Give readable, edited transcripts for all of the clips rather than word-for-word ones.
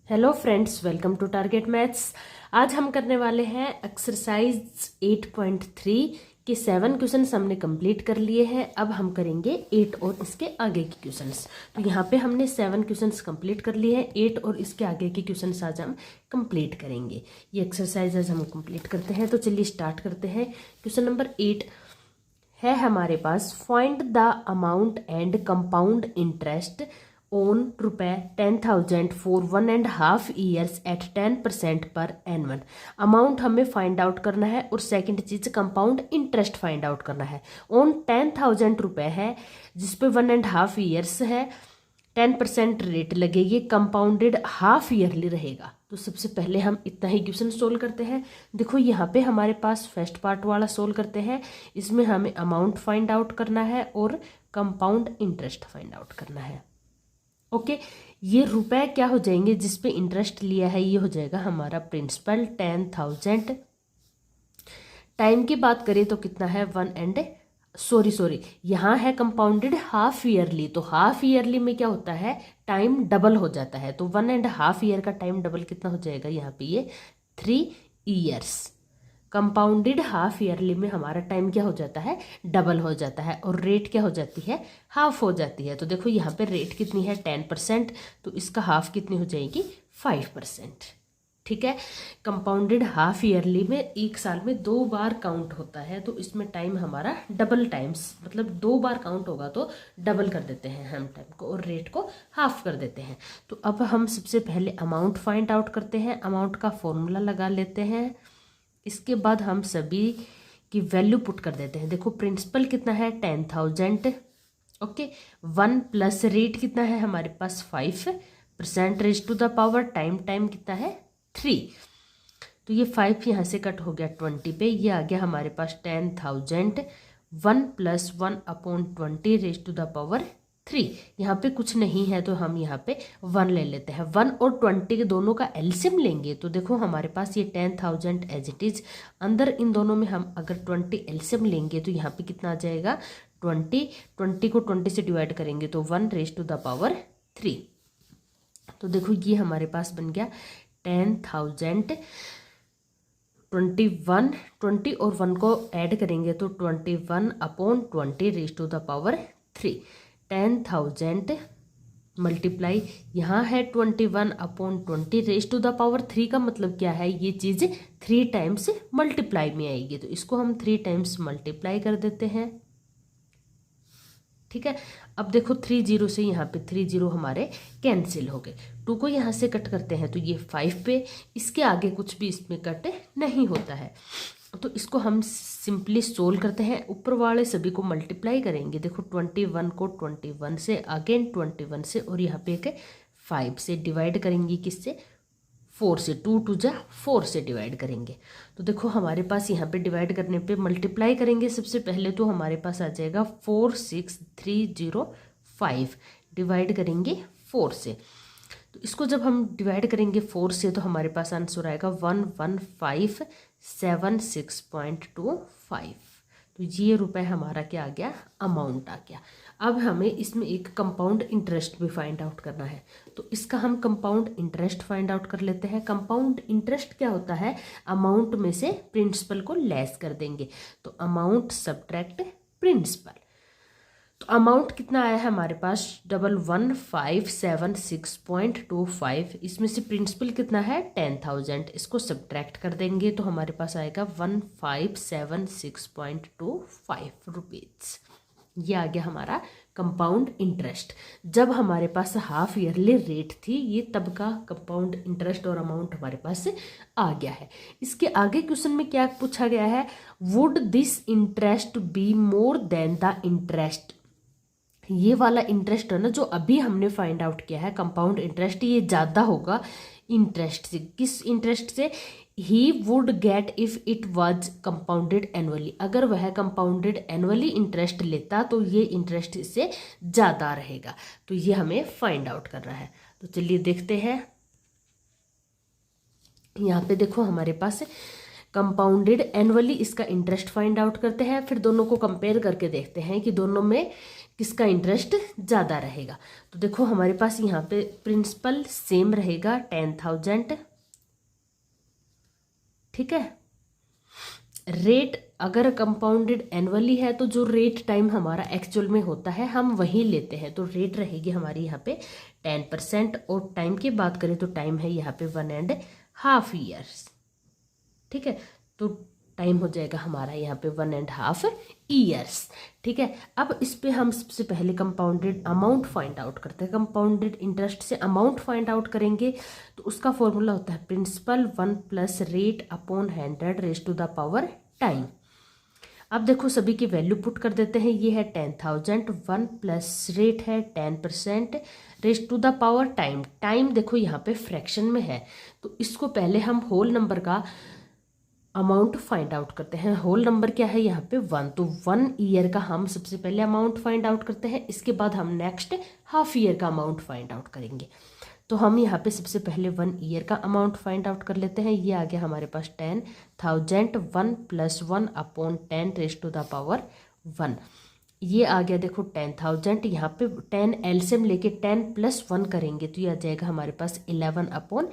Hello friends, welcome to target maths. आज हम करने वाले हैं एक्सरसाइज 8.3 के 7 क्वेश्चंस हमने कंप्लीट कर लिए हैं। अब हम करेंगे 8 और इसके आगे के क्वेश्चंस। तो यहाँ पे हमने 7 क्वेश्चंस कंप्लीट कर लिए हैं, 8 और इसके आगे के क्वेश्चंस आज हम कंप्लीट करेंगे। ये एक्सरसाइज आज हम कंप्लीट करते हैं। तो चलिए स्टार्ट करते हैं। क्वेश्चन नंबर 8 है हमारे पास, find the amount and compound interest on ₹10,000 for 1.5 years at 10% per annum. Amount हमें फाइंड आउट करना है और सेकंड चीज कंपाउंड इंटरेस्ट फाइंड आउट करना है। ऑन 10,000 रुपये है जिसपे 1.5 ईयर्स है, 10% रेट लगेगी, कंपाउंडेड हाफ ईयरली रहेगा। तो सबसे पहले हम इतना ही क्वेश्चन सोल्व करते हैं। देखो यहाँ पे हमारे पास फर्स्ट पार्ट वाला सोल्व करते हैं। इसमें हमें अमाउंट फाइंड आउट करना है और कंपाउंड इंटरेस्ट फाइंड आउट करना है। ओके, ये रुपए क्या हो जाएंगे जिसपे इंटरेस्ट लिया है, ये हो जाएगा हमारा प्रिंसिपल 10,000। टाइम की बात करें तो कितना है, यहाँ है कंपाउंडेड हाफ ईयरली। तो हाफ ईयरली में क्या होता है, टाइम डबल हो जाता है। तो 1.5 ईयर का टाइम डबल कितना हो जाएगा, यहाँ पे ये 3 ईयर्स। कंपाउंडेड हाफ ईयरली में हमारा टाइम क्या हो जाता है, डबल हो जाता है, और रेट क्या हो जाती है, हाफ हो जाती है। तो देखो यहाँ पे रेट कितनी है 10%, तो इसका हाफ कितनी हो जाएगी 5%। ठीक है, कंपाउंडेड हाफ ईयरली में एक साल में 2 बार काउंट होता है, तो इसमें टाइम हमारा डबल टाइम्स, मतलब 2 बार काउंट होगा तो डबल कर देते हैं हम टाइम को और रेट को हाफ कर देते हैं। तो अब हम सबसे पहले अमाउंट फाइंड आउट करते हैं। अमाउंट का फॉर्मूला लगा लेते हैं, इसके बाद हम सभी की वैल्यू पुट कर देते हैं। देखो प्रिंसिपल कितना है 10,000, ओके, 1 प्लस रेट कितना है हमारे पास 5%, raise to the power time कितना है 3। तो ये 5 यहाँ से कट हो गया 20 पे, ये आ गया हमारे पास 10,000, 1 + 1/20 रेज टू द पावर 3। यहाँ पे कुछ नहीं है तो हम यहाँ पे 1 ले लेते हैं। 1 और 20 के दोनों का एलसीएम लेंगे तो देखो हमारे पास ये 10,000 एज इट इज, अंदर इन दोनों में हम अगर 20 एलसीएम लेंगे तो यहाँ पे कितना आ जाएगा 20 को 20 से डिवाइड करेंगे तो 1 रेज टू द पावर 3। तो देखो ये हमारे पास बन गया 10,000, 20 और 1 को ऐड करेंगे तो 21/20 raise to the power 3। 10,000 multiply यहाँ है 21/20 रेज टू द पावर 3 का मतलब क्या है, ये चीज़ 3 टाइम्स मल्टीप्लाई में आएगी, तो इसको हम 3 टाइम्स मल्टीप्लाई कर देते हैं। ठीक है, अब देखो 3 0 से यहाँ पे 3 0 हमारे कैंसिल हो गए। 2 को यहाँ से कट करते हैं तो ये 5 पे, इसके आगे कुछ भी इसमें कट नहीं होता है। तो इसको हम सिंपली सोल्व करते हैं, ऊपर वाले सभी को मल्टीप्लाई करेंगे। देखो 21 को 21 से, अगेन 21 से, और यहाँ पे एक 5 से डिवाइड करेंगे, किससे 4 से, 2 2 जा 4 से डिवाइड करेंगे। तो देखो हमारे पास यहाँ पे डिवाइड करने पे मल्टीप्लाई करेंगे सबसे पहले तो हमारे पास आ जाएगा 46305, डिवाइड करेंगे 4 से। तो इसको जब हम डिवाइड करेंगे 4 से तो हमारे पास आंसर आएगा 11576.25। तो ये रुपए हमारा क्या आ गया, अमाउंट आ गया। अब हमें इसमें एक कंपाउंड इंटरेस्ट भी फाइंड आउट करना है, तो इसका हम कंपाउंड इंटरेस्ट फाइंड आउट कर लेते हैं। कंपाउंड इंटरेस्ट क्या होता है, अमाउंट में से प्रिंसिपल को लेस कर देंगे, तो अमाउंट सब्ट्रैक्ट प्रिंसिपल। तो अमाउंट कितना आया है हमारे पास 11,576.25, इसमें से प्रिंसिपल कितना है 10,000, इसको सब्ट्रैक्ट कर देंगे तो हमारे पास आएगा 1576.25 रुपीज़। ये आ गया हमारा कंपाउंड इंटरेस्ट। जब हमारे पास हाफ ईयरली रेट थी ये तब का कंपाउंड इंटरेस्ट और अमाउंट हमारे पास आ गया है। इसके आगे क्वेश्चन में क्या पूछा गया है, would this interest be more than the interest. ये वाला इंटरेस्ट है ना जो अभी हमने फाइंड आउट किया है कंपाउंड इंटरेस्ट, ये ज़्यादा होगा इंटरेस्ट से। किस इंटरेस्ट से, he would get if it was compounded annually, अगर वह कंपाउंडेड एनुअली इंटरेस्ट लेता तो ये इंटरेस्ट इससे ज़्यादा रहेगा। तो ये हमें फाइंड आउट करना है। तो चलिए देखते हैं, यहाँ पे देखो हमारे पास कंपाउंडेड एनुअली इसका इंटरेस्ट फाइंड आउट करते हैं, फिर दोनों को कंपेयर करके देखते हैं कि दोनों में किसका इंटरेस्ट ज़्यादा रहेगा। तो देखो हमारे पास यहाँ पे प्रिंसिपल सेम रहेगा 10,000, ठीक है। रेट अगर कंपाउंडेड एनुअली है तो जो रेट टाइम हमारा एक्चुअल में होता है हम वही लेते हैं, तो रेट रहेगी हमारी यहाँ पे 10%। और टाइम की बात करें तो टाइम है यहाँ पे 1.5 ईयर्स, ठीक है। तो टाइम हो जाएगा हमारा यहाँ पे 1.5 ईयर्स, ठीक है। अब इस पे हम सबसे पहले कंपाउंडेड अमाउंट फाइंड आउट करते हैं। कंपाउंडेड इंटरेस्ट से अमाउंट फाइंड आउट करेंगे तो उसका फॉर्मूला होता है principal 1 plus rate upon 100 raise to the power time. अब देखो सभी की वैल्यू पुट कर देते हैं। ये है 10,000, 1 प्लस रेट है 10% raise to the power time. Time देखो यहाँ पे फ्रैक्शन में है, तो इसको पहले हम होल नंबर का अमाउंट फाइंड आउट करते हैं। होल नंबर क्या है यहाँ पे 1, तो 1 ईयर का हम सबसे पहले अमाउंट फाइंड आउट करते हैं। इसके बाद हम नेक्स्ट हाफ ईयर का अमाउंट फाइंड आउट करेंगे। तो हम यहाँ पे सबसे पहले 1 ईयर का अमाउंट फाइंड आउट कर लेते हैं। ये आ गया हमारे पास 10,000, 1 plus 1 upon 10 raise to the power 1। ये आ गया देखो 10,000, यहाँ पे 10 एलसीएम लेके 10 प्लस 1 करेंगे तो ये आ जाएगा हमारे पास 11 अपॉन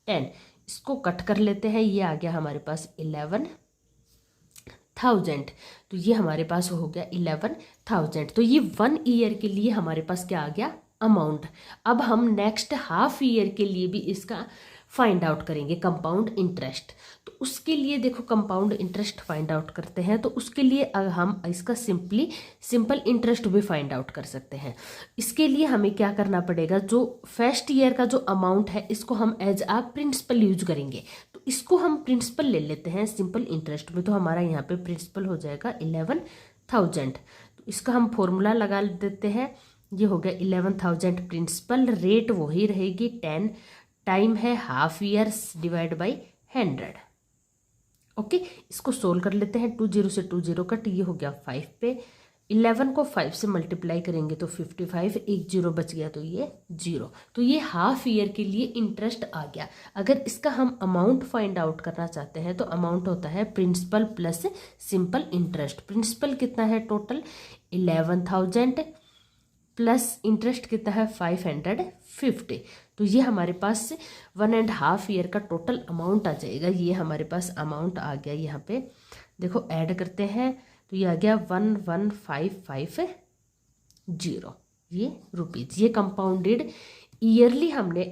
10। इसको कट कर लेते हैं, ये आ गया हमारे पास 11,000। तो ये हमारे पास हो गया 11,000। तो ये 1 ईयर के लिए हमारे पास क्या आ गया अमाउंट। अब हम नेक्स्ट हाफ ईयर के लिए भी इसका फाइंड आउट करेंगे कंपाउंड इंटरेस्ट। तो उसके लिए देखो कंपाउंड इंटरेस्ट फाइंड आउट करते हैं, तो उसके लिए हम इसका सिंपल इंटरेस्ट भी फाइंड आउट कर सकते हैं। इसके लिए हमें क्या करना पड़ेगा, जो फर्स्ट ईयर का जो अमाउंट है इसको हम एज आ प्रिंसिपल यूज करेंगे। तो इसको हम प्रिंसिपल ले लेते हैं सिंपल इंटरेस्ट में। तो हमारा यहाँ पे प्रिंसिपल हो जाएगा 11,000। तो इसका हम फॉर्मूला लगा देते हैं। ये हो गया 11,000 प्रिंसिपल, रेट वही रहेगी 10, टाइम है half years divide by 100। Okay, इसको सोल्व कर लेते हैं। 20 से 20 कट, ये हो गया 5 पे। 11 को 5 से मल्टीप्लाई करेंगे तो 55, एक जीरो बच गया तो ये 0। तो ये हाफ ईयर के लिए इंटरेस्ट आ गया। अगर इसका हम अमाउंट फाइंड आउट करना चाहते हैं तो अमाउंट होता है principal plus simple interest. Principal कितना है टोटल 11,000 प्लस इंटरेस्ट कितना है 550। तो ये हमारे पास 1.5 ईयर का टोटल अमाउंट आ जाएगा। ये हमारे पास अमाउंट आ गया, यहाँ पे देखो ऐड करते हैं तो ये आ गया 11,550 ये रुपीज़। ये कंपाउंडेड ईयरली हमने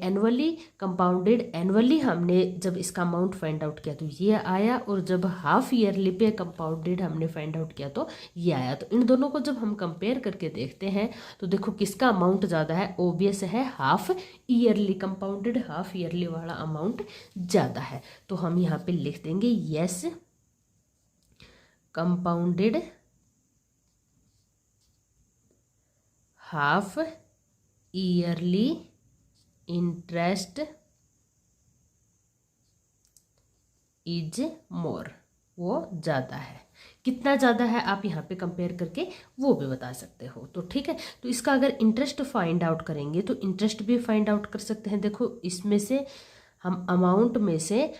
कंपाउंडेड एनुअली हमने जब इसका अमाउंट फाइंड आउट किया तो ये आया, और जब हाफ ईयरली पे कंपाउंडेड हमने फाइंड आउट किया तो ये आया। तो इन दोनों को जब हम कंपेयर करके देखते हैं तो देखो किसका अमाउंट ज़्यादा है। ओबियस है half yearly, compounded half yearly वाला अमाउंट ज़्यादा है। तो हम यहाँ पे लिख देंगे yes, compounded half yearly interest is more, वो ज़्यादा है। कितना ज़्यादा है आप यहाँ पे कंपेयर करके वो भी बता सकते हो। तो ठीक है, तो इसका अगर इंटरेस्ट फाइंड आउट करेंगे तो इंटरेस्ट भी फाइंड आउट कर सकते हैं। देखो इसमें से हम अमाउंट में से,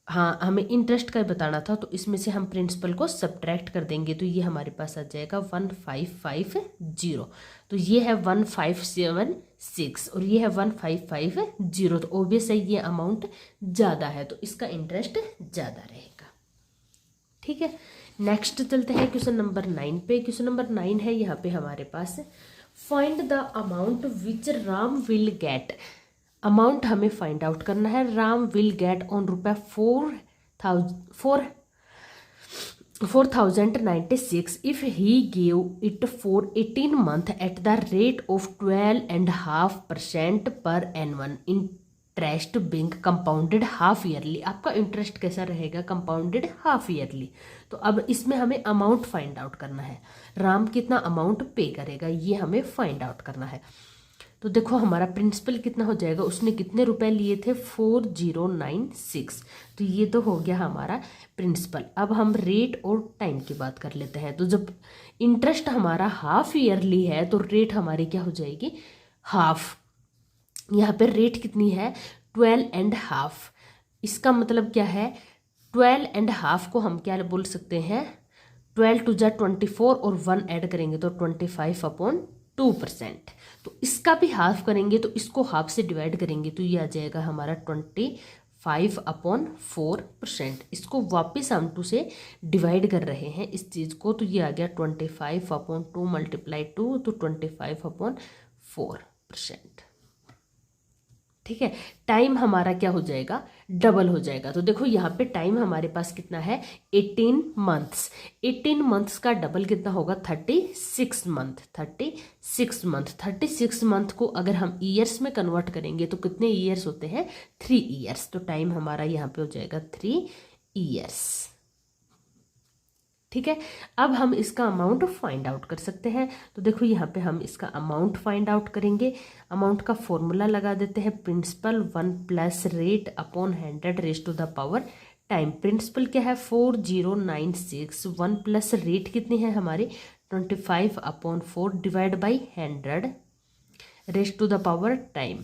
हाँ हमें इंटरेस्ट का बताना था, तो इसमें से हम प्रिंसिपल को सब्ट्रैक्ट कर देंगे तो ये हमारे पास आ जाएगा 1,550। तो ये है 1,576 और ये है 1,550। तो ऑब्वियस है ये अमाउंट ज़्यादा है तो इसका इंटरेस्ट ज़्यादा रहेगा। ठीक है, नेक्स्ट चलते हैं क्वेश्चन नंबर 9 पे। क्वेश्चन नंबर 9 है यहाँ पे हमारे पास, find the amount which Ram will get. Amount हमें फाइंड आउट करना है। राम विल गेट ऑन रुपया 4,096 if he give it for 18 month at the rate of 12.5% per annual interest being compounded half yearly. आपका इंटरेस्ट कैसा रहेगा कंपाउंडेड हाफ ईयरली। तो अब इसमें हमें अमाउंट फाइंड आउट करना है। राम कितना अमाउंट पे करेगा ये हमें फाइंड आउट करना है। तो देखो हमारा प्रिंसिपल कितना हो जाएगा, उसने कितने रुपए लिए थे 4,096। तो ये तो हो गया हमारा प्रिंसिपल। अब हम रेट और टाइम की बात कर लेते हैं। तो जब इंटरेस्ट हमारा हाफ ईयरली है तो रेट हमारी क्या हो जाएगी हाफ। यहाँ पे रेट कितनी है 12.5। इसका मतलब क्या है 12.5 को हम क्या बोल सकते हैं 12 टू जा 24 और 1 ऐड करेंगे तो 25/2%। तो इसका भी हाफ करेंगे तो इसको हाफ से डिवाइड करेंगे तो ये आ जाएगा हमारा 25/4%। इसको वापस हम 2 से डिवाइड कर रहे हैं इस चीज़ को, तो ये आ गया 25/2 मल्टीप्लाई 2 तो 25/4%। ठीक है, टाइम हमारा क्या हो जाएगा, डबल हो जाएगा। तो देखो यहाँ पे टाइम हमारे पास कितना है, 18 मंथ्स। 18 मंथ्स का डबल कितना होगा, 36 मंथ। 36 मंथ को अगर हम ईयर्स में कन्वर्ट करेंगे तो कितने ईयर्स होते हैं, 3 ईयर्स। तो टाइम हमारा यहाँ पे हो जाएगा 3 ईयर्स। ठीक है, अब हम इसका अमाउंट फाइंड आउट कर सकते हैं। तो देखो यहाँ पे हम इसका अमाउंट फाइंड आउट करेंगे। अमाउंट का फॉर्मूला लगा देते हैं, principal 1 plus rate upon 100 raise to the power time. Principal क्या है, 4096। 1 प्लस रेट कितनी है हमारी, 25/4 divide by 100 raise to the power time.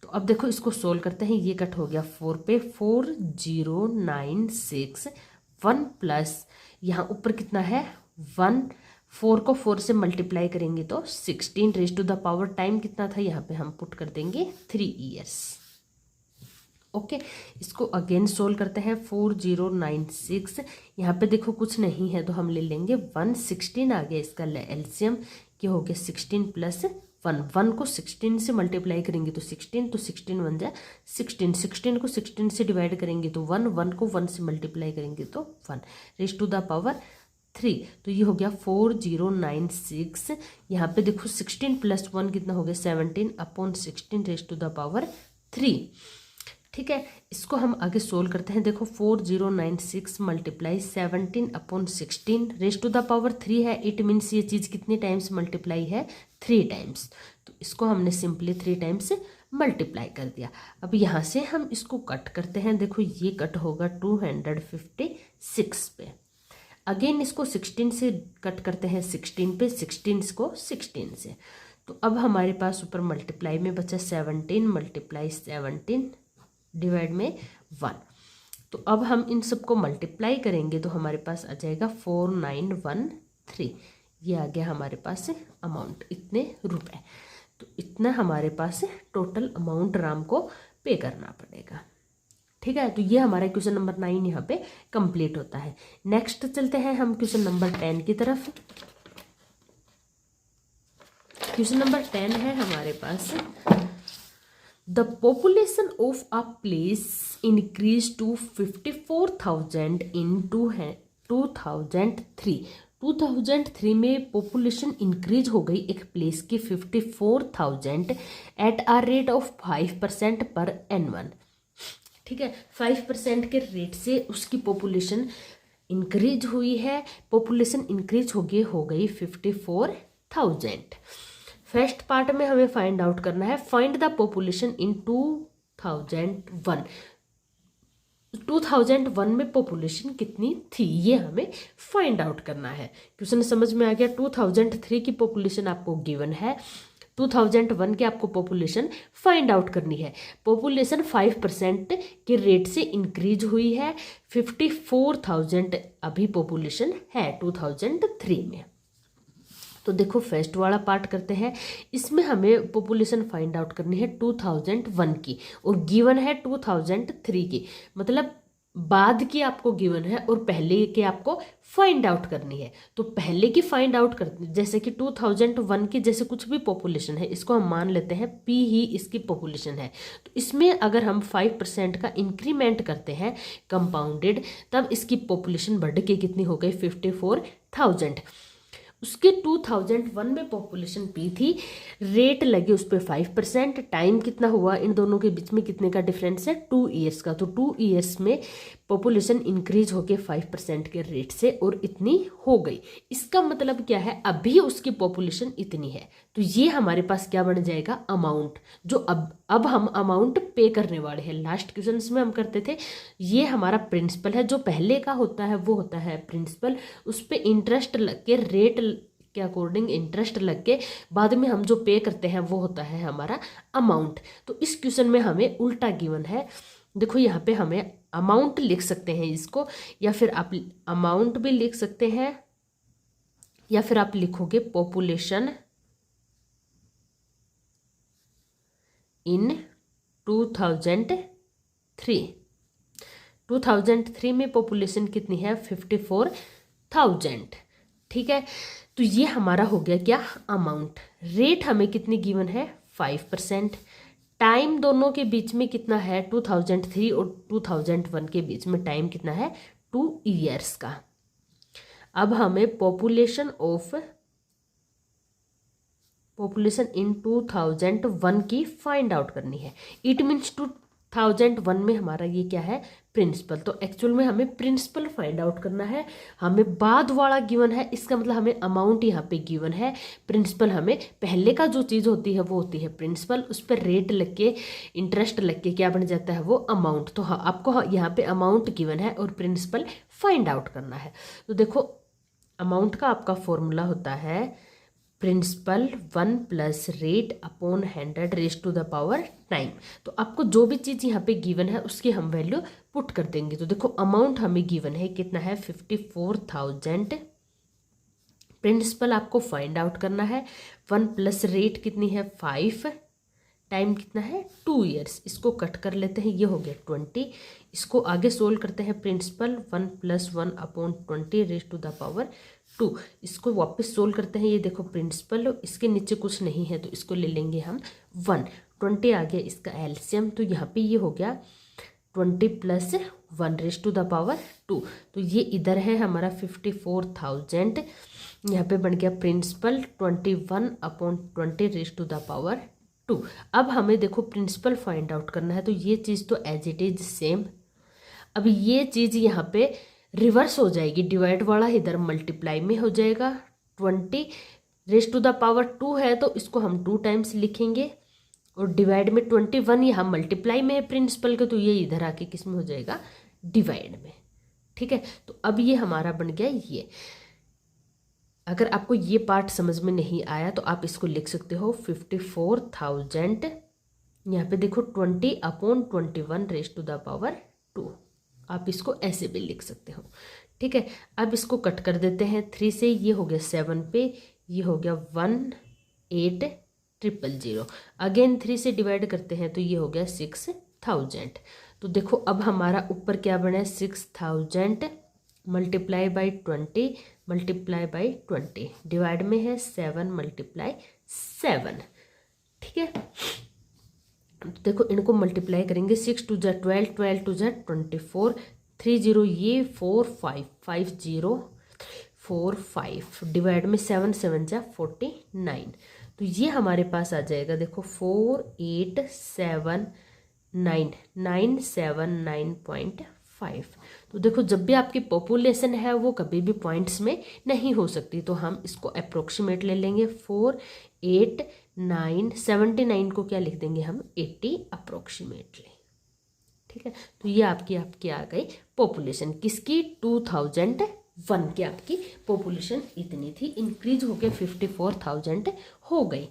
तो अब देखो इसको सोल्व करते हैं, ये कट हो गया 4 पे, 4096 1 प्लस यहाँ ऊपर कितना है 1, 4 को 4 से मल्टीप्लाई करेंगे तो 16 raise to the power time कितना था, यहाँ पे हम पुट कर देंगे 3 ईयर्स। ओके, इसको अगेन सोल्व करते हैं, 4096 यहाँ पे देखो कुछ नहीं है तो हम ले लेंगे 116 आ गया इसका एलसीएम, क्या हो गया 16 प्लस 1 को 16 से मल्टीप्लाई करेंगे तो 16, तो 16 बन जाए 16, 16 को 16 से डिवाइड करेंगे तो 1 को 1 से मल्टीप्लाई करेंगे तो 1 रेज टू द पावर 3। तो ये हो गया 4096। यहाँ पे देखो 16 प्लस 1 कितना हो गया 17/16 रेज टू द पावर 3। ठीक है, इसको हम आगे सोल्व करते हैं। देखो 4096 multiply 17/16 raise to the power 3 है। इट मीन्स ये चीज़ कितने टाइम्स मल्टीप्लाई है, 3 टाइम्स। तो इसको हमने सिंपली 3 टाइम्स मल्टीप्लाई कर दिया। अब यहाँ से हम इसको कट करते हैं। देखो ये कट होगा 256 पे। अगेन इसको 16 से कट करते हैं 16 पे, 16 को 16 से। तो अब हमारे पास ऊपर मल्टीप्लाई में बचा 17 मल्टीप्लाई 17 डिवाइड में 1। तो अब हम इन सबको मल्टीप्लाई करेंगे तो हमारे पास आ जाएगा 4913। ये आ गया हमारे पास अमाउंट, इतने रुपए। तो इतना हमारे पास टोटल अमाउंट राम को पे करना पड़ेगा। ठीक है, तो ये हमारा क्वेश्चन नंबर 9 यहाँ पे कंप्लीट होता है। नेक्स्ट चलते हैं हम क्वेश्चन नंबर 10 की तरफ। क्वेश्चन नंबर 10 है हमारे पास, The population of a place increased to 54,000 in 2003। 2003 में पॉपुलेशन इंक्रीज हो गई एक प्लेस की 54,000 एट अ रेट ऑफ 5% पर एनवन। ठीक है, 5% के रेट से उसकी पॉपुलेशन इंक्रीज हुई है। पॉपुलेशन इंक्रीज हो गई 54,000। फर्स्ट पार्ट में हमें फाइंड आउट करना है, फाइंड द पॉपुलेशन इन 2001। 2001 में पॉपुलेशन कितनी थी, ये हमें फाइंड आउट करना है। क्वेश्चन समझ में आ गया। 2003 की पॉपुलेशन आपको गिवन है, 2001 की आपको पॉपुलेशन फाइंड आउट करनी है। पॉपुलेशन 5% के रेट से इंक्रीज हुई है, 54,000 अभी पॉपुलेशन है 2003 में। तो देखो फर्स्ट वाला पार्ट करते हैं। इसमें हमें पॉपुलेशन फाइंड आउट करनी है 2001 की और गिवन है 2003 की, मतलब बाद की आपको गिवन है और पहले की आपको फाइंड आउट करनी है। तो पहले की फाइंड आउट कर, जैसे कि 2001 की जैसे कुछ भी पॉपुलेशन है, इसको हम मान लेते हैं P ही इसकी पॉपुलेशन है। तो इसमें अगर हम 5% का इंक्रीमेंट करते हैं कंपाउंडेड, तब इसकी पॉपुलेशन बढ़ के कितनी हो गई 54,000। उसके 2001 में पॉपुलेशन P थी, रेट लगे उस पर 5%। टाइम कितना हुआ, इन दोनों के बीच में कितने का डिफरेंस है, 2 ईयर्स का। तो 2 ईयर्स में पॉपुलेशन इंक्रीज होके 5% के रेट से और इतनी हो गई। इसका मतलब क्या है, अभी उसकी पॉपुलेशन इतनी है। तो ये हमारे पास क्या बन जाएगा, अमाउंट, जो अब हम अमाउंट पे करने वाले हैं। लास्ट क्वेश्चन में हम करते थे, ये हमारा प्रिंसिपल है, जो पहले का होता है वो होता है प्रिंसिपल, उस पर इंटरेस्ट लग के रेट के अकॉर्डिंग इंटरेस्ट लग के बाद में हम जो पे करते हैं वो होता है हमारा अमाउंट। तो इस क्वेश्चन में हमें उल्टा गिवन है। देखो यहाँ पे हमें अमाउंट लिख सकते हैं इसको, या फिर आप अमाउंट भी लिख सकते हैं या फिर आप लिखोगे पॉपुलेशन इन 2003। 2003 में पॉपुलेशन कितनी है? 54,000। ठीक है, तो ये हमारा हो गया क्या? अमाउंट। रेट हमें कितनी गिवन है? 5%। टाइम दोनों के बीच में कितना है? 2003 और 2001 के बीच में टाइम कितना है? 2 ईयर्स का। अब हमें पॉपुलेशन इन 2001 की फाइंड आउट करनी है। इट मीन्स 2001 में हमारा ये क्या है? प्रिंसिपल। तो एक्चुअल में हमें प्रिंसिपल फाइंड आउट करना है। हमें बाद वाला गिवन है, इसका मतलब हमें अमाउंट यहाँ पे गिवन है। प्रिंसिपल हमें पहले का जो चीज़ होती है वो होती है प्रिंसिपल, उस पर रेट लग के इंटरेस्ट लग के क्या बन जाता है? वो अमाउंट। तो हाँ, आपको यहाँ पे अमाउंट गिवन है और प्रिंसिपल फाइंड आउट करना है। तो देखो, अमाउंट का आपका फॉर्मूला होता है principal 1 plus rate upon 100 raise to the power time. तो आपको जो भी चीज़ यहाँ पे गिवन है उसकी हम वैल्यू पुट कर देंगे। तो देखो, अमाउंट हमें गिवन है कितना है? 54,000। प्रिंसिपल आपको फाइंड आउट करना है। 1 प्लस रेट कितनी है? 5। टाइम कितना है? 2 ईयर्स। इसको कट कर लेते हैं, ये हो गया 20। इसको आगे सोल्व करते हैं। Principal 1 plus 1 upon 20 raise to the power 2। इसको वापस सोल्व करते हैं। ये देखो प्रिंसिपल, इसके नीचे कुछ नहीं है तो इसको ले लेंगे हम 1। 20 आ गया इसका एलसीएम, तो यहाँ पे ये हो गया 20 plus 1 raise to the power 2। तो ये इधर है हमारा 54,000। यहाँ पे बन गया principal 21 upon 20 raise to the power 2। अब हमें देखो प्रिंसिपल फाइंड आउट करना है, तो ये चीज़ तो एज इट इज सेम। अब ये चीज़ यहाँ पे रिवर्स हो जाएगी, डिवाइड वाला इधर मल्टीप्लाई में हो जाएगा। 20 रेज टू द पावर 2 है तो इसको हम 2 टाइम्स लिखेंगे, और डिवाइड में 21 यहाँ मल्टीप्लाई में है प्रिंसिपल के, तो ये इधर आके किस में हो जाएगा? डिवाइड में। ठीक है, तो अब ये हमारा बन गया ये। अगर आपको ये पार्ट समझ में नहीं आया तो आप इसको लिख सकते हो 54,000, यहाँ पे देखो 20 upon 21 raise to the power 2। आप इसको ऐसे भी लिख सकते हो। ठीक है, अब इसको कट कर देते हैं 3 से। ये हो गया 7 पे, ये हो गया 18,000। अगेन 3 से डिवाइड करते हैं तो ये हो गया 6,000। तो देखो अब हमारा ऊपर क्या बना है? 6,000 multiply by 20 multiply by 20, divide में है 7 मल्टीप्लाई 7। ठीक है, देखो इनको मल्टीप्लाई करेंगे। 6 टू जा 12, 12 टू जा 24, 3 0 ये 4 5 5 0 4 5, डिवाइड में 7 7 जा 49। तो ये हमारे पास आ जाएगा, देखो 4,8,7,9,979.5। तो देखो जब भी आपकी पॉपुलेशन है वो कभी भी पॉइंट्स में नहीं हो सकती, तो हम इसको अप्रोक्सीमेट ले लेंगे। 4,8,9,79 को क्या लिख देंगे हम? 80 अप्रोक्सीमेटली। ठीक है, तो ये आपकी आ गई पॉपुलेशन किसकी? 2001 की आपकी पॉपुलेशन इतनी थी, इंक्रीज होके 54,000 हो गई।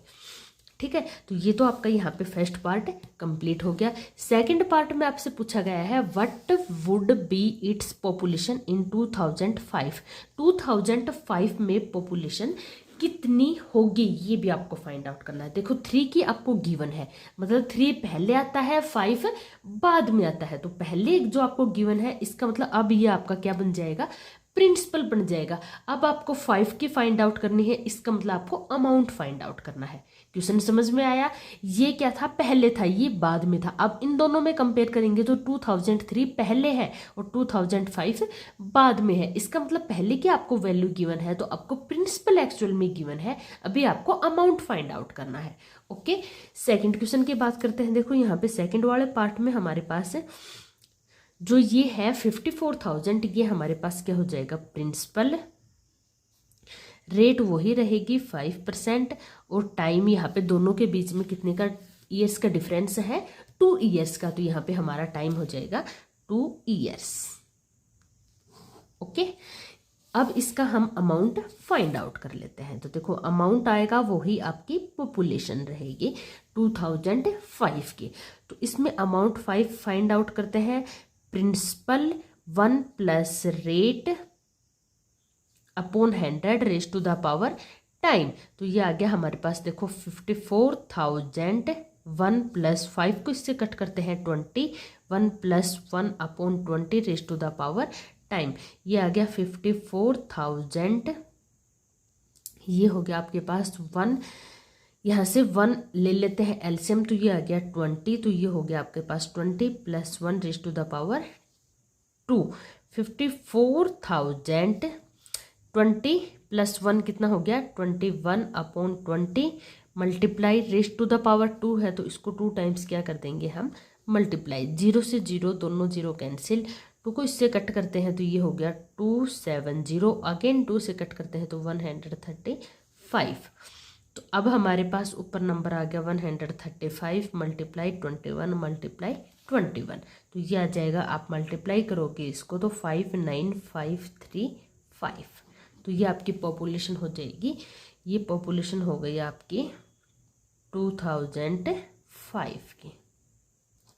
ठीक है, तो ये तो आपका यहाँ पे फर्स्ट पार्ट कंप्लीट हो गया। सेकंड पार्ट में आपसे पूछा गया है what would be its population in 2005। 2005 में पॉपुलेशन कितनी होगी ये भी आपको फाइंड आउट करना है। देखो 3 की आपको गिवन है, मतलब 3 पहले आता है, 5 बाद में आता है। तो पहले जो आपको गिवन है इसका मतलब अब ये आपका क्या बन जाएगा? प्रिंसिपल बन जाएगा। अब आपको 5 की फाइंड आउट करनी है, इसका मतलब आपको अमाउंट फाइंड आउट करना है। क्वेश्चन समझ में आया? ये क्या था? पहले था, ये बाद में था। अब इन दोनों में कंपेयर करेंगे तो 2003 पहले है और 2005 बाद में है। इसका मतलब पहले की आपको वैल्यू गिवन है तो आपको प्रिंसिपल एक्चुअल में गिवन है, अभी आपको अमाउंट फाइंड आउट करना है। ओके, सेकंड क्वेश्चन की बात करते हैं। देखो यहाँ पे सेकंड वाले पार्ट में हमारे पास जो ये है 54,000, ये हमारे पास क्या हो जाएगा? प्रिंसिपल। रेट वही रहेगी 5%, और टाइम यहाँ पे दोनों के बीच में कितने का ईयर्स का डिफरेंस है? 2 ईयर्स का। तो यहाँ पे हमारा टाइम हो जाएगा 2 ईयर्स। ओके, अब इसका हम अमाउंट फाइंड आउट कर लेते हैं। तो देखो अमाउंट आएगा वही आपकी पॉपुलेशन रहेगी 2005 की। तो इसमें अमाउंट 5 फाइंड आउट करते हैं। Principal 1 plus rate upon 100 raise to the power time. तो ये आ गया हमारे पास, देखो 54,000, 1 + 5 को इससे कट करते हैं 20, 1 + 1 upon 20 raise to the power time. ये आ गया 54,000, ये हो गया आपके पास 1, यहाँ से 1 ले लेते हैं एलसीएम, तो ये आ गया 20, तो ये हो गया आपके पास 20 + 1 रेज टू द पावर 2। 54,000, 20 + 1 कितना हो गया 21 upon 20 multiply raise to the power 2 है, तो इसको 2 टाइम्स क्या कर देंगे हम, मल्टीप्लाई। 0 से 0, दोनों 0 कैंसिल, 2 को इससे कट करते हैं तो ये हो गया 270, अगेन 2 से कट करते हैं तो 135। तो अब हमारे पास ऊपर नंबर आ गया 135 मल्टीप्लाई 21 मल्टीप्लाई 21, तो ये आ जाएगा, आप मल्टीप्लाई करोगे इसको तो 59535। तो ये आपकी पॉपुलेशन हो जाएगी, ये पॉपुलेशन हो गई आपकी 2005 की।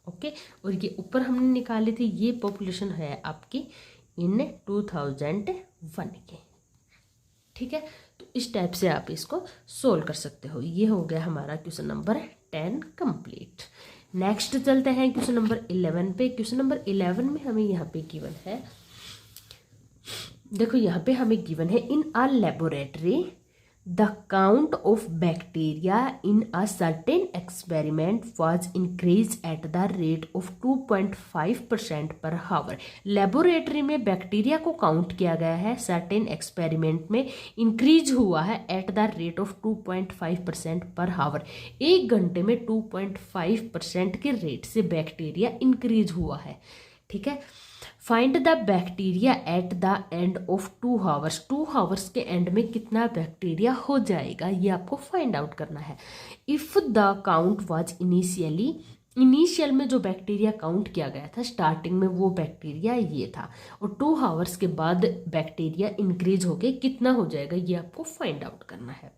ओके, और ये ऊपर हमने निकाली थी, ये पॉपुलेशन है आपकी इन 2001 की। ठीक है, तो इस टाइप से आप इसको सोल्व कर सकते हो। ये हो गया हमारा क्वेश्चन नंबर 10 कंप्लीट। नेक्स्ट चलते हैं क्वेश्चन नंबर 11 पे। क्वेश्चन नंबर 11 में हमें यहाँ पे गिवन है, देखो यहाँ पे हमें गिवन है, in a laboratory the count of bacteria in a certain experiment was increase at the rate of 2.5% per hour. Laboratory में बैक्टीरिया को काउंट किया गया है, सर्टेन एक्सपेरिमेंट में इंक्रीज हुआ है eight the rate of 2.5% per हावर। 1 घंटे में 2.5% के रेट से बैक्टीरिया इंक्रीज हुआ है। ठीक है, find the bacteria at the end of 2 hours. 2 hours के एंड में कितना बैक्टीरिया हो जाएगा, ये आपको फाइंड आउट करना है। If the count was initial में जो बैक्टीरिया काउंट किया गया था स्टार्टिंग में, वो बैक्टीरिया ये था, और 2 आवर्स के बाद बैक्टीरिया इंक्रीज होके कितना हो जाएगा, ये आपको फाइंड आउट करना है।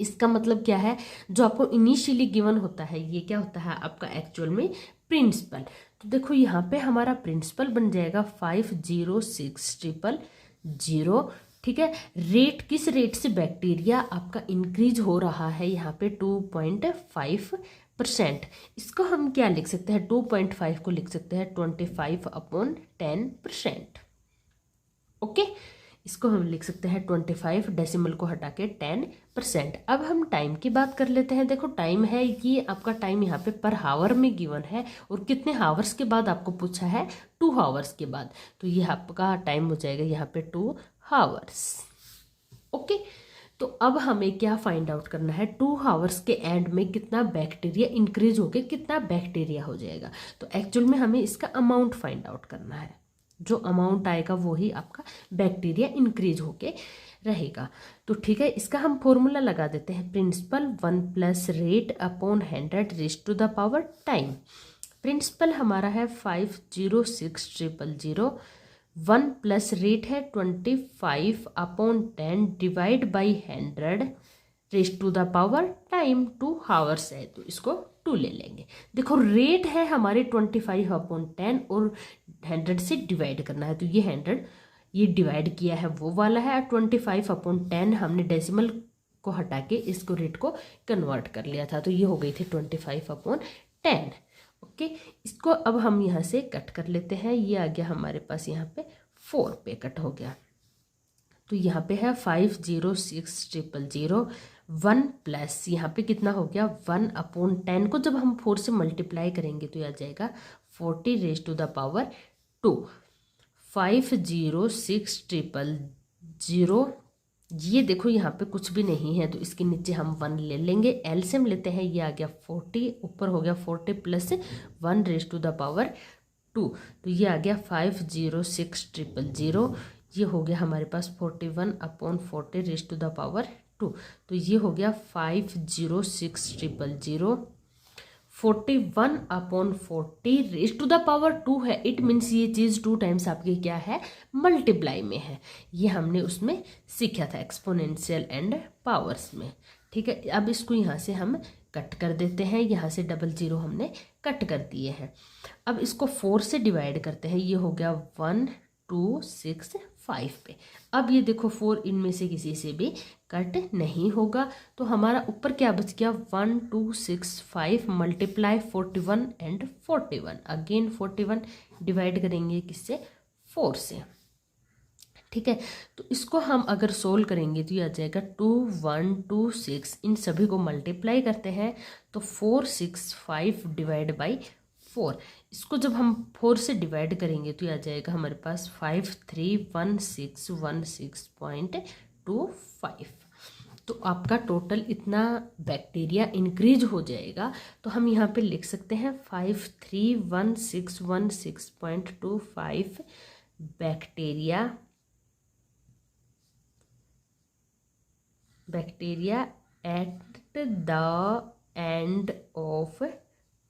इसका मतलब क्या है, जो आपको इनिशियली गिवन होता है ये क्या होता है आपका एक्चुअल में प्रिंसिपल। तो देखो यहाँ पे हमारा प्रिंसिपल बन जाएगा 506000। ठीक है, रेट किस रेट से बैक्टीरिया आपका इंक्रीज हो रहा है, यहाँ पे 2.5%। इसको हम क्या लिख सकते हैं, 2.5 को लिख सकते हैं 25/10%। ओके, इसको हम लिख सकते हैं 25, डेसिमल को हटा के 10%। अब हम टाइम की बात कर लेते हैं। देखो टाइम है, ये आपका टाइम यहाँ पे पर हावर में गिवन है, और कितने हावर्स के बाद आपको पूछा है, 2 हावर्स के बाद, तो ये आपका टाइम हो जाएगा यहाँ पे 2 हावर्स। ओके, तो अब हमें क्या फाइंड आउट करना है, 2 हावर्स के एंड में कितना बैक्टीरिया इंक्रीज होके कितना बैक्टीरिया हो जाएगा। तो एक्चुअल में हमें इसका अमाउंट फाइंड आउट करना है, जो अमाउंट आएगा वही आपका बैक्टीरिया इंक्रीज होके रहेगा। तो ठीक है, इसका हम फॉर्मूला लगा देते हैं, principal 1 + rate upon 100 raise to the power time. Principal हमारा है 506000, 1 + रेट है 25/10 divide by 100 raise to the power time. 2 hours है तो इसको 2 ले लेंगे। देखो रेट है हमारे 25/10 और 100 से डिवाइड करना है, तो ये 100 ये डिवाइड किया है वो वाला है, 25/10 हमने डेसिमल को हटा के इसको रेट को कन्वर्ट कर लिया था, तो ये हो गई थी 25/10। ओके, इसको अब हम यहाँ से कट कर लेते हैं, ये आ गया हमारे पास यहाँ पे 4 पे कट हो गया। तो यहाँ पे है 506000, 1 प्लस यहाँ पे कितना हो गया 1/10 को जब हम 4 से मल्टीप्लाई करेंगे तो आ जाएगा 40 रेज टू द पावर 2। 506000, ये देखो यहाँ पे कुछ भी नहीं है तो इसके नीचे हम 1 ले लेंगे, एलसीएम लेते हैं, ये आ गया 40, ऊपर हो गया 40 + 1 रेज टू द पावर 2, तो ये आ गया 506000, ये हो गया हमारे पास 41/40 रेज टू द पावर 2, तो ये हो गया 506000, 41/40 रेज टू द पावर 2 है। इट मीन्स ये चीज़ 2 टाइम्स आपकी क्या है, मल्टीप्लाई में है। ये हमने उसमें सीखा था एक्सपोनेंशियल एंड पावर्स में। ठीक है, अब इसको यहाँ से हम कट कर देते हैं, यहाँ से 00 हमने कट कर दिए हैं। अब इसको 4 से डिवाइड करते हैं, ये हो गया 1265, 5 पे। अब ये देखो 4 इनमें से किसी से भी कट नहीं होगा, तो हमारा ऊपर क्या बच गया 1 2 6 5 मल्टीप्लाई 41 एंड 41 अगेन 41 डिवाइड करेंगे किससे 4 से। ठीक है, तो इसको हम अगर सोल्व करेंगे तो ये आ जाएगा 2 1 2 6, इन सभी को मल्टीप्लाई करते हैं तो 4 6 5 डिवाइड बाई 4। इसको जब हम 4 से डिवाइड करेंगे तो ये आ जाएगा हमारे पास 531616.25। तो आपका टोटल इतना बैक्टीरिया इंक्रीज हो जाएगा। तो हम यहाँ पे लिख सकते हैं 531616.25 bacteria at the end of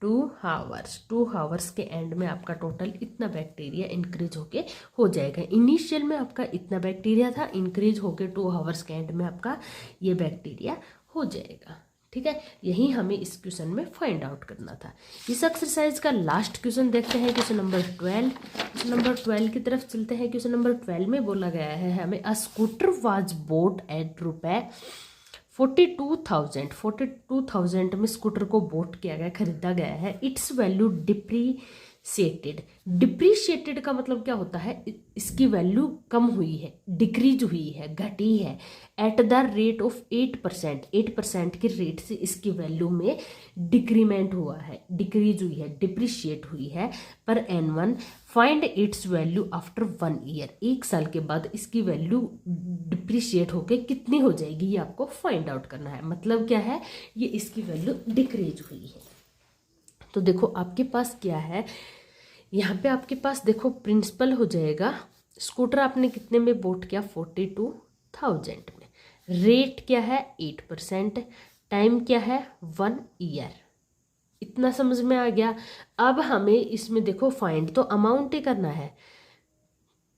2 hours. 2 hours के एंड में आपका टोटल इतना बैक्टीरिया इंक्रीज होके हो जाएगा। इनिशियल में आपका इतना बैक्टीरिया था, इंक्रीज होके 2 आवर्स के एंड में आपका ये बैक्टीरिया हो जाएगा। ठीक है, यही हमें इस क्वेश्चन में फाइंड आउट करना था। इस एक्सरसाइज का लास्ट क्वेश्चन देखते हैं, क्वेश्चन नंबर 12। क्वेश्चन नंबर 12 की तरफ चलते हैं। क्वेश्चन नंबर 12 में बोला गया है हमें अ स्कूटर वाज बोट एट ₹42,000 में स्कूटर को बोट किया गया, खरीदा गया है। इट्स वैल्यू डिप्रीशिएटेड का मतलब क्या होता है, इसकी वैल्यू कम हुई है, डिक्रीज हुई है, घटी है। एट द रेट ऑफ 8% के रेट से इसकी वैल्यू में डिक्रीमेंट हुआ है, डिक्रीज हुई है, डिप्रीशिएट हुई है। पर N1 find its value after 1 year, 1 साल के बाद इसकी वैल्यू डिप्रीशिएट होके कितनी हो जाएगी, ये आपको फाइंड आउट करना है। मतलब क्या है, ये इसकी वैल्यू डिक्रीज हुई है। तो देखो आपके पास क्या है, यहाँ पे आपके पास देखो प्रिंसिपल हो जाएगा, स्कूटर आपने कितने में बोट किया 42,000 में, रेट क्या है 8%, टाइम क्या है 1 ईयर। इतना समझ में आ गया। अब हमें इसमें देखो फाइंड तो अमाउंट ही करना है,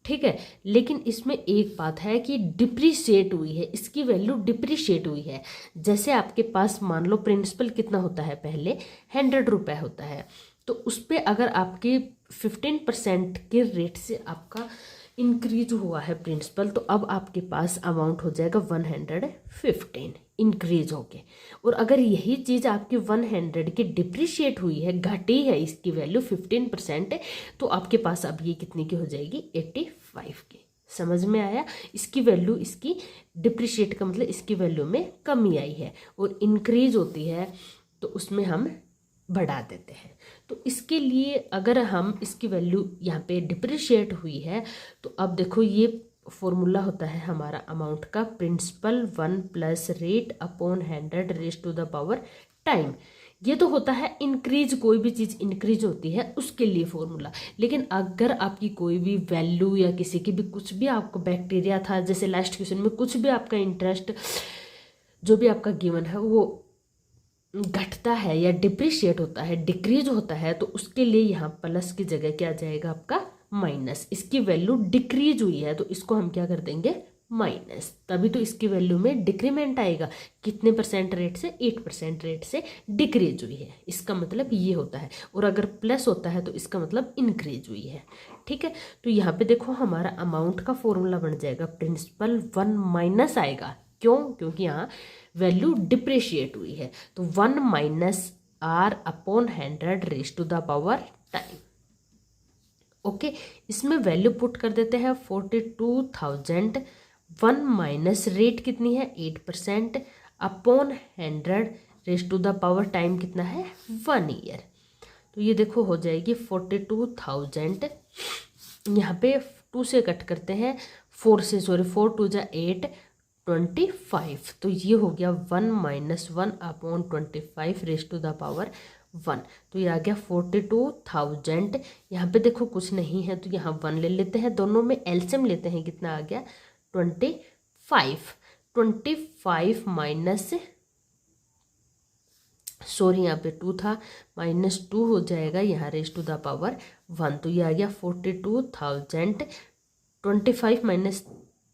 ठीक है, लेकिन इसमें एक बात है कि डिप्रीशिएट हुई है, इसकी वैल्यू डिप्रीशिएट हुई है। जैसे आपके पास मान लो प्रिंसिपल कितना होता है, पहले 100 रुपये होता है, तो उस पर अगर आपके 15% के रेट से आपका इंक्रीज हुआ है प्रिंसिपल, तो अब आपके पास अमाउंट हो जाएगा 115 इंक्रीज होके। और अगर यही चीज़ आपकी 100 की डिप्रिशिएट हुई है, घटी है इसकी वैल्यू 15%, तो आपके पास अब ये कितने की हो जाएगी 85 की। समझ में आया, इसकी वैल्यू, इसकी डिप्रिशिएट का मतलब इसकी वैल्यू में कमी आई है, और इंक्रीज होती है तो उसमें हम बढ़ा देते हैं। तो इसके लिए अगर हम इसकी वैल्यू यहाँ पे डिप्रिशिएट हुई है, तो अब देखो ये फॉर्मूला होता है हमारा अमाउंट का, principal 1 plus rate upon 100 raise to the power time. ये तो होता है इंक्रीज, कोई भी चीज़ इंक्रीज होती है उसके लिए फॉर्मूला। लेकिन अगर आपकी कोई भी वैल्यू या किसी की भी कुछ भी आपको बैक्टीरिया था, जैसे लास्ट क्वेश्चन में कुछ भी आपका इंटरेस्ट जो भी आपका गिवन है वो घटता है या डिप्रिशिएट होता है, डिक्रीज होता है, तो उसके लिए यहाँ प्लस की जगह क्या आ जाएगा आपका माइनस। इसकी वैल्यू डिक्रीज हुई है तो इसको हम क्या कर देंगे माइनस, तभी तो इसकी वैल्यू में डिक्रीमेंट आएगा। कितने परसेंट रेट से 8% रेट से डिक्रीज हुई है, इसका मतलब ये होता है। और अगर प्लस होता है तो इसका मतलब इंक्रीज हुई है। ठीक है, तो यहाँ पे देखो हमारा अमाउंट का फॉर्मूला बन जाएगा, प्रिंसिपल 1 माइनस आएगा, क्यों, क्योंकि यहाँ वैल्यू डिप्रिशिएट हुई है, तो 1 minus R upon 100 raise to the power time. Okay, इसमें वैल्यू पुट कर देते हैं 42,000, 1 माइनस रेट कितनी है 8% upon 100 raise to the power time कितना है 1 ईयर। तो ये देखो हो जाएगी 42,000, यहाँ पे 2 से कट करते हैं, 4 2 जा 8, 25, तो ये हो गया 1 minus 1 upon 25 raise to the power 1। तो ये आ गया 42,000। यहाँ पे देखो कुछ नहीं है तो यहाँ 1 ले लेते हैं, दोनों में एलसीएम लेते हैं, कितना आ गया 25 माइनस, सॉरी यहाँ पे 2 था, -2 हो जाएगा यहाँ रेज़ टू द पावर 1। तो ये आ गया 42,000, 25 minus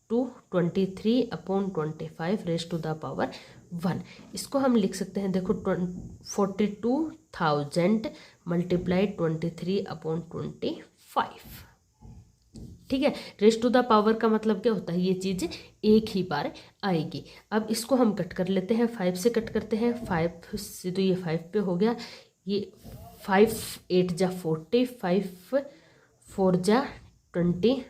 2 23 upon 25 raise to the power 1। इसको हम लिख सकते हैं, देखो 42,000 मल्टीप्लाई 23 अपॉन 25। ठीक है। रेस्ट टू द पावर का मतलब क्या होता है, ये चीज़ एक ही बार आएगी। अब इसको हम कट कर लेते हैं, 5 से कट करते हैं, 5 से तो ये 5 पे हो गया, ये 5 8 जा 40, 5 4 जा 20,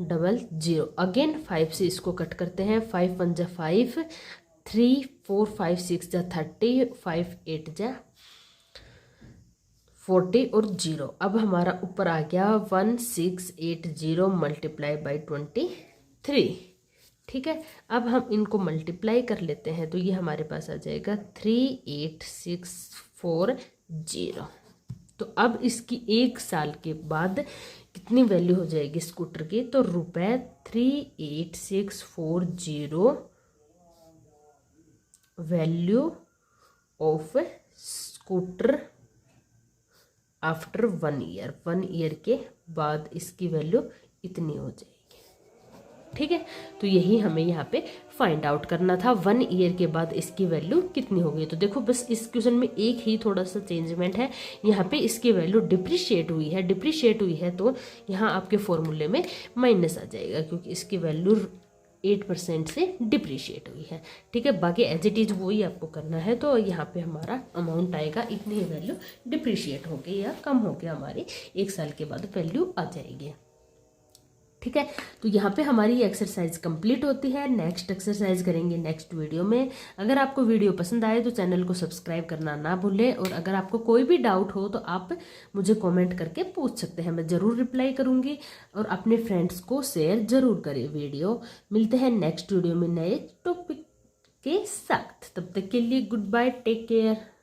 डबल 0। अगेन 5 से इसको कट करते हैं, 5 1 जा 5, 3 4 5 6 जा 30, 5 8 जा 40 और 0। अब हमारा ऊपर आ गया 1680 मल्टीप्लाई बाई 23। ठीक है, अब हम इनको मल्टीप्लाई कर लेते हैं तो ये हमारे पास आ जाएगा 38640। तो अब इसकी 1 साल के बाद कितनी वैल्यू हो जाएगी स्कूटर की, तो रुपए 38640 value of scooter after 1 year. 1 year के बाद इसकी वैल्यू इतनी हो जाएगी। ठीक है, तो यही हमें यहाँ पे फाइंड आउट करना था, 1 ईयर के बाद इसकी वैल्यू कितनी हो गई। तो देखो बस इस क्वेश्चन में एक ही थोड़ा सा चेंजमेंट है, यहाँ पे इसकी वैल्यू डिप्रिशिएट हुई है। डिप्रिशिएट हुई है तो यहाँ आपके फॉर्मूले में माइनस आ जाएगा, क्योंकि इसकी वैल्यू 8% से डिप्रिशिएट हुई है। ठीक है, बाकी एज इट इज वही आपको करना है। तो यहाँ पे हमारा अमाउंट आएगा, इतनी ही वैल्यू डिप्रिशिएट हो गई या कम हो गया, हमारी 1 साल के बाद वैल्यू आ जाएगी। ठीक है, तो यहाँ पे हमारी एक्सरसाइज कंप्लीट होती है। नेक्स्ट एक्सरसाइज करेंगे नेक्स्ट वीडियो में। अगर आपको वीडियो पसंद आए तो चैनल को सब्सक्राइब करना ना भूलें, और अगर आपको कोई भी डाउट हो तो आप मुझे कमेंट करके पूछ सकते हैं, मैं ज़रूर रिप्लाई करूँगी। और अपने फ्रेंड्स को शेयर ज़रूर करें वीडियो। मिलते हैं नेक्स्ट वीडियो में नए टॉपिक के साथ, तब तक के लिए गुड बाय, टेक केयर।